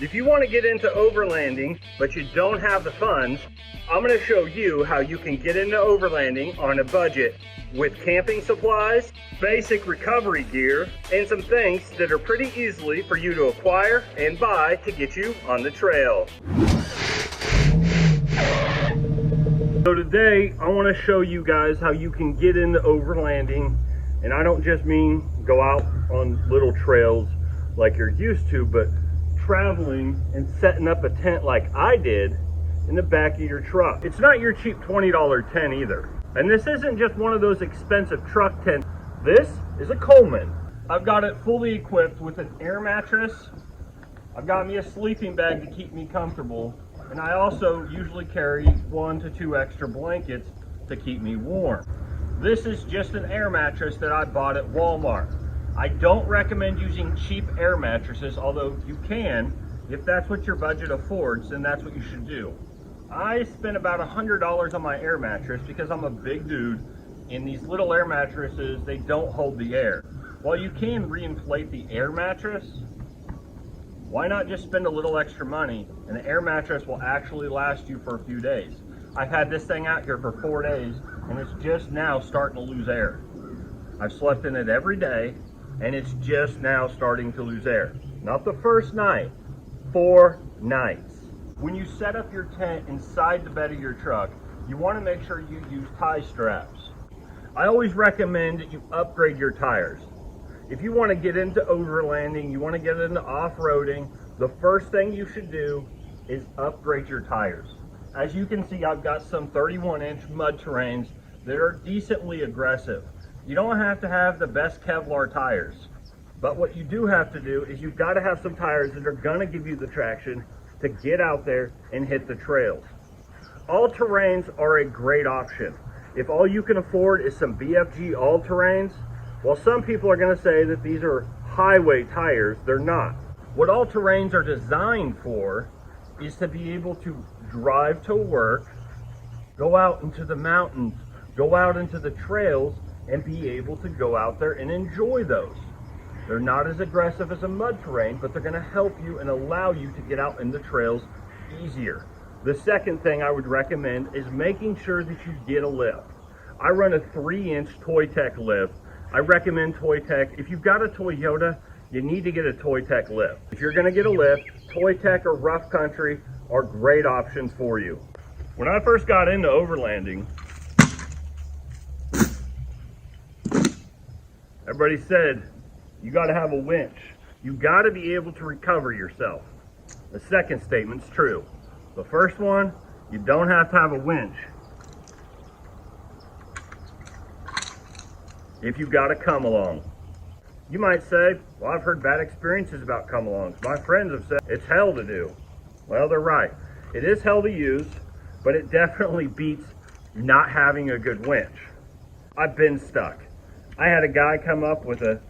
If you want to get into overlanding, but you don't have the funds, I'm going to show you how you can get into overlanding on a budget with camping supplies, basic recovery gear, and some things that are pretty easily for you to acquire and buy to get you on the trail. So today, I want to show you guys how you can get into overlanding, and I don't just mean go out on little trails like you're used to, but traveling and setting up a tent like I did in the back of your truck. It's not your cheap $20 tent either. And this isn't just one of those expensive truck tents. This is a Coleman. I've got it fully equipped with an air mattress. I've got me a sleeping bag to keep me comfortable. And I also usually carry 1 to 2 extra blankets to keep me warm. This is just an air mattress that I bought at Walmart. I don't recommend using cheap air mattresses, although you can. If that's what your budget affords, then that's what you should do. I spent about $100 on my air mattress because I'm a big dude, and these little air mattresses, they don't hold the air. While you can reinflate the air mattress, why not just spend a little extra money, and the air mattress will actually last you for a few days. I've had this thing out here for 4 days, and it's just now starting to lose air. I've slept in it every day, and it's just now starting to lose air. Not the first night, 4 nights. When you set up your tent inside the bed of your truck, you want to make sure you use tie straps. I always recommend that you upgrade your tires. If you want to get into overlanding, you want to get into off-roading, the first thing you should do is upgrade your tires. As you can see, I've got some 31-inch mud terrains that are decently aggressive. You don't have to have the best Kevlar tires, but what you do have to do is you've got to have some tires that are going to give you the traction to get out there and hit the trails. All-terrains are a great option. If all you can afford is some BFG all-terrains, well, some people are going to say that these are highway tires. They're not. What all-terrains are designed for is to be able to drive to work, go out into the mountains, go out into the trails, and be able to go out there and enjoy those. They're not as aggressive as a mud terrain, but they're going to help you and allow you to get out in the trails easier. The second thing I would recommend is making sure that you get a lift. I run a 3-inch Toy-Tech lift. I recommend Toy-Tech. If you've got a Toyota, you need to get a Toy-Tech lift. If you're going to get a lift, Toy-Tech or Rough Country are great options for you. When I first got into overlanding, everybody said, you got to have a winch. You got to be able to recover yourself. The second statement's true. The first one, you don't have to have a winch if you've got a come along. You might say, well, I've heard bad experiences about come alongs. My friends have said it's hell to do. Well, they're right. It is hell to use, but it definitely beats not having a good winch. I've been stuck. I had a guy come up with a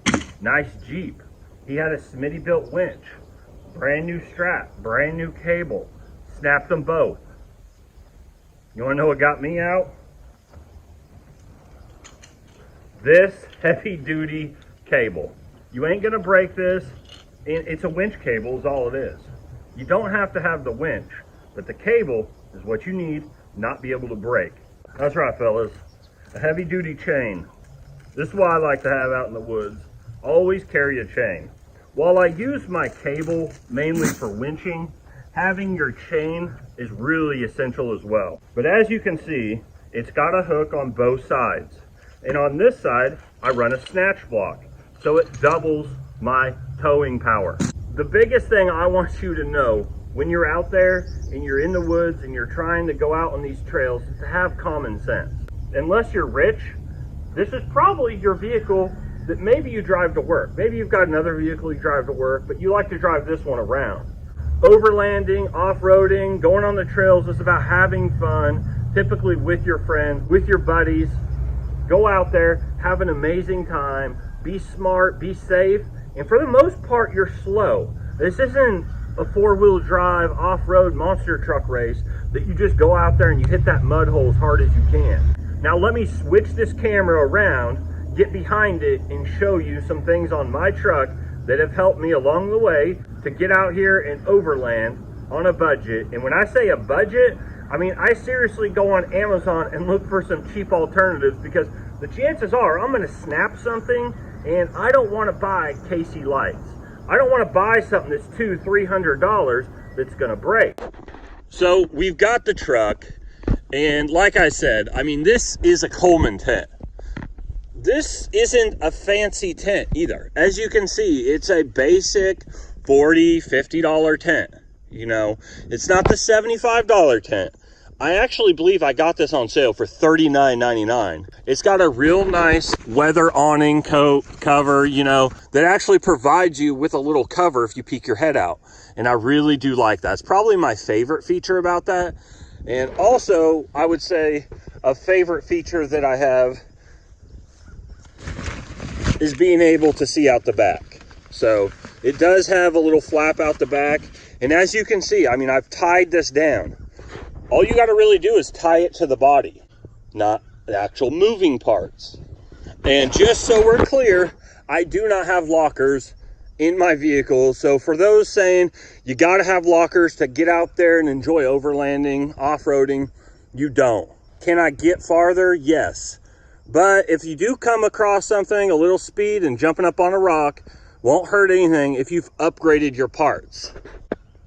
nice Jeep. He had a Smitty built winch, brand new strap, brand new cable, snapped them both. You want to know what got me out? This heavy duty cable. You ain't gonna break this. It's a winch cable is all it is. You don't have to have the winch, but the cable is what you need, not be able to break. That's right, fellas. A heavy duty chain. This is what I like to have out in the woods. Always carry a chain. While I use my cable mainly for winching, having your chain is really essential as well. But as you can see, it's got a hook on both sides. And on this side, I run a snatch block, so it doubles my towing power. The biggest thing I want you to know when you're out there and you're in the woods and you're trying to go out on these trails is to have common sense. Unless you're rich, this is probably your vehicle that maybe you drive to work. Maybe you've got another vehicle you drive to work, but you like to drive this one around. Overlanding, off-roading, going on the trails is about having fun, typically with your friends, with your buddies. Go out there, have an amazing time, be smart, be safe, and for the most part, you're slow. This isn't a 4-wheel drive off-road monster truck race that you just go out there and you hit that mud hole as hard as you can. Now let me switch this camera around, get behind it, and show you some things on my truck that have helped me along the way to get out here and overland on a budget. And when I say a budget, I mean, I seriously go on Amazon and look for some cheap alternatives, because the chances are I'm gonna snap something and I don't wanna buy KC lights. I don't wanna buy something that's $200-300 that's gonna break. So we've got the truck, and like I said, I mean, this is a Coleman tent. This isn't a fancy tent either. As you can see, it's a basic $40-50 tent. You know, it's not the $75 tent. I actually believe I got this on sale for $39.99. It's got a real nice weather awning cover, you know, that actually provides you with a little cover if you peek your head out. And I really do like that. It's probably my favorite feature about that. And also, I would say a favorite feature that I have is being able to see out the back. So it does have a little flap out the back. And as you can see, I mean, I've tied this down. All you got to really do is tie it to the body, not the actual moving parts. And just so we're clear, I do not have lockers in my vehicle. So for those saying you got to have lockers to get out there and enjoy overlanding, off-roading, you don't. Can I get farther? Yes. But if you do come across something, a little speed and jumping up on a rock won't hurt anything if you've upgraded your parts.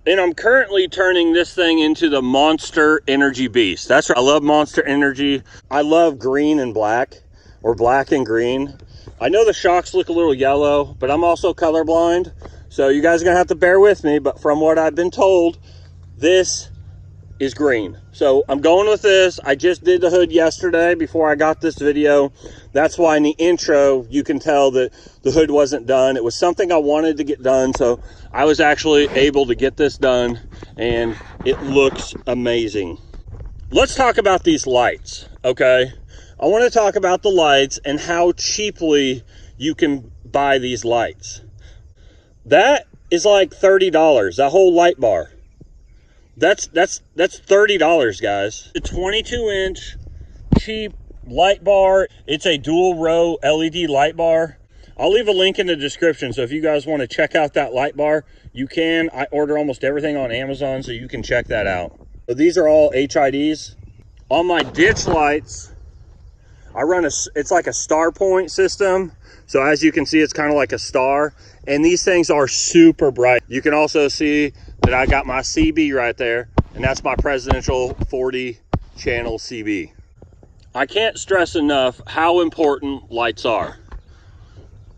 And I'm currently turning this thing into the Monster Energy Beast. That's right, I love Monster Energy. I love green and black, or black and green. I know the shocks look a little yellow, but I'm also colorblind, so you guys are gonna have to bear with me, but from what I've been told, this is green. So I'm going with this. I just did the hood yesterday before I got this video. That's why in the intro, you can tell that the hood wasn't done. It was something I wanted to get done, so I was actually able to get this done, and it looks amazing. Let's talk about these lights, okay? I want to talk about the lights and how cheaply you can buy these lights. That is like $30, that whole light bar. That's $30, guys. A 22-inch cheap light bar. It's a dual row LED light bar. I'll leave a link in the description, so if you guys want to check out that light bar, you can. I order almost everything on Amazon, so you can check that out. So these are all HIDs. On my ditch lights, I run it's like a star point system. So as you can see, it's kind of like a star, and these things are super bright. You can also see that I got my CB right there, and that's my presidential 40 channel CB. I can't stress enough how important lights are.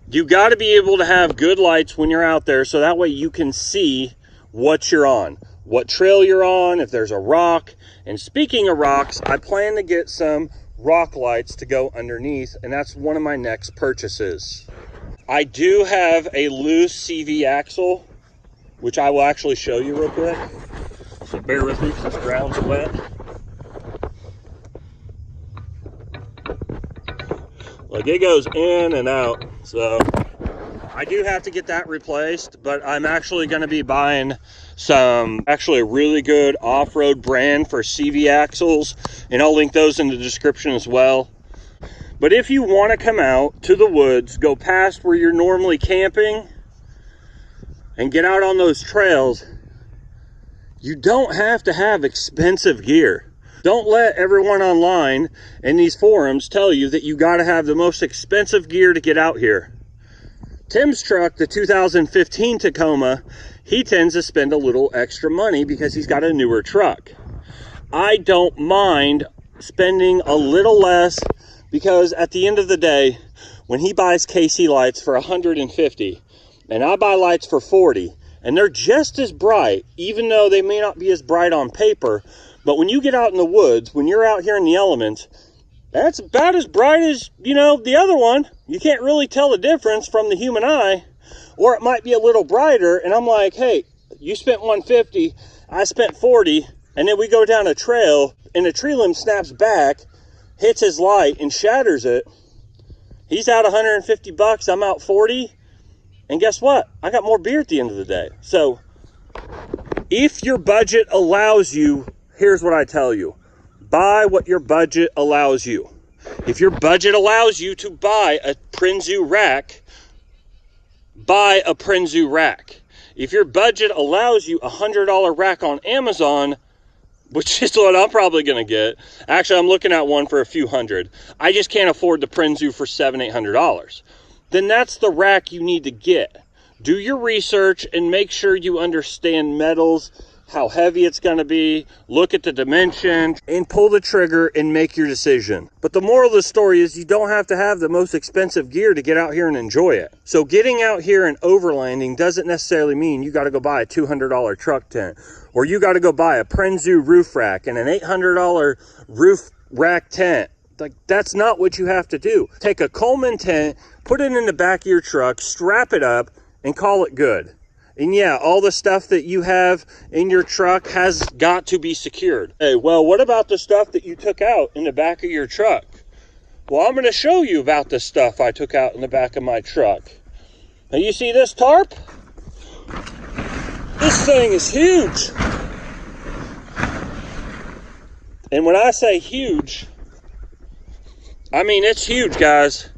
You got to be able to have good lights when you're out there, so that way you can see what you're on, what trail you're on, if there's a rock. And speaking of rocks, I plan to get some rock lights to go underneath, and that's one of my next purchases. I do have a loose CV axle, which I will actually show you real quick. So bear with me because the ground's wet. Like, it goes in and out. So I do have to get that replaced, but I'm actually going to be buying some, actually a really good off-road brand for CV axles, and I'll link those in the description as well. But if you want to come out to the woods, go past where you're normally camping, and get out on those trails, you don't have to have expensive gear. Don't let everyone online in these forums tell you that you got to have the most expensive gear to get out here. Tim's truck, the 2015 Tacoma, he tends to spend a little extra money because he's got a newer truck. I don't mind spending a little less, because at the end of the day, when he buys KC lights for $150, and I buy lights for $40, and they're just as bright, even though they may not be as bright on paper, but when you get out in the woods, when you're out here in the elements, that's about as bright as, you know, the other one. You can't really tell the difference from the human eye, or it might be a little brighter, and I'm like, hey, you spent $150, I spent $40, and then we go down a trail, and a tree limb snaps back, hits his light, and shatters it. He's out $150, I'm out $40, and guess what? I got more beer at the end of the day. So if your budget allows you, here's what I tell you. Buy what your budget allows you. If your budget allows you to buy a Prinzu rack, buy a Prinzu rack. If your budget allows you a $100 rack on Amazon, which is what I'm probably gonna get. Actually, I'm looking at one for a few hundred. I just can't afford the Prenzu for $700-800. Then that's the rack you need to get. Do your research and make sure you understand metals, how heavy it's gonna be, look at the dimensions, and pull the trigger and make your decision. But the moral of the story is you don't have to have the most expensive gear to get out here and enjoy it. So getting out here and overlanding doesn't necessarily mean you gotta go buy a $200 truck tent, or you gotta go buy a Prenzu roof rack and an $800 roof rack tent. Like, that's not what you have to do. Take a Coleman tent, put it in the back of your truck, strap it up, and call it good. And yeah, all the stuff that you have in your truck has got to be secured. Hey, well, what about the stuff that you took out in the back of your truck? Well, I'm gonna show you about the stuff I took out in the back of my truck. Now, you see this tarp? This thing is huge. And when I say huge, I mean it's huge, guys.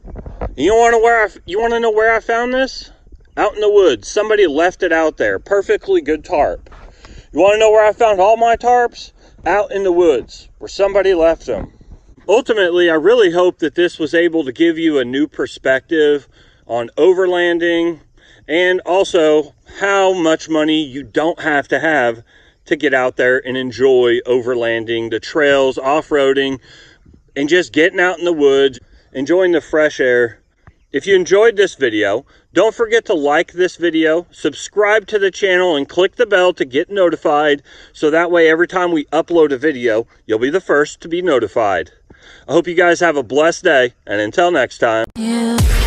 You wanna know where I found this? Out in the woods. Somebody left it out there. Perfectly good tarp. You want to know where I found all my tarps? Out in the woods, where somebody left them. Ultimately, I really hope that this was able to give you a new perspective on overlanding, and also how much money you don't have to get out there and enjoy overlanding, the trails, off-roading, and just getting out in the woods, enjoying the fresh air. If you enjoyed this video, don't forget to like this video, subscribe to the channel, and click the bell to get notified, so that way every time we upload a video, you'll be the first to be notified. I hope you guys have a blessed day, and until next time. Yeah.